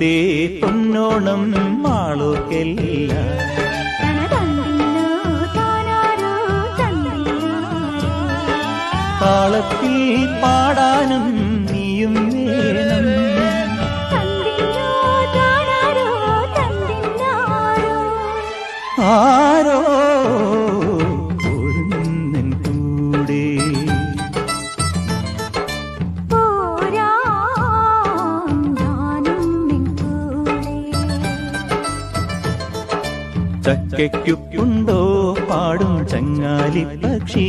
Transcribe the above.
മുത്തേ പൊന്നോണം മാളൂർക്കെല്ല താളത്തിൽ പാടാനും നീയും വേണം ആരോ ഒരുന്നൻ കൂടെ ചക്കയ്ക്കുണ്ടോ പാടും ചങ്ങാലി പക്ഷി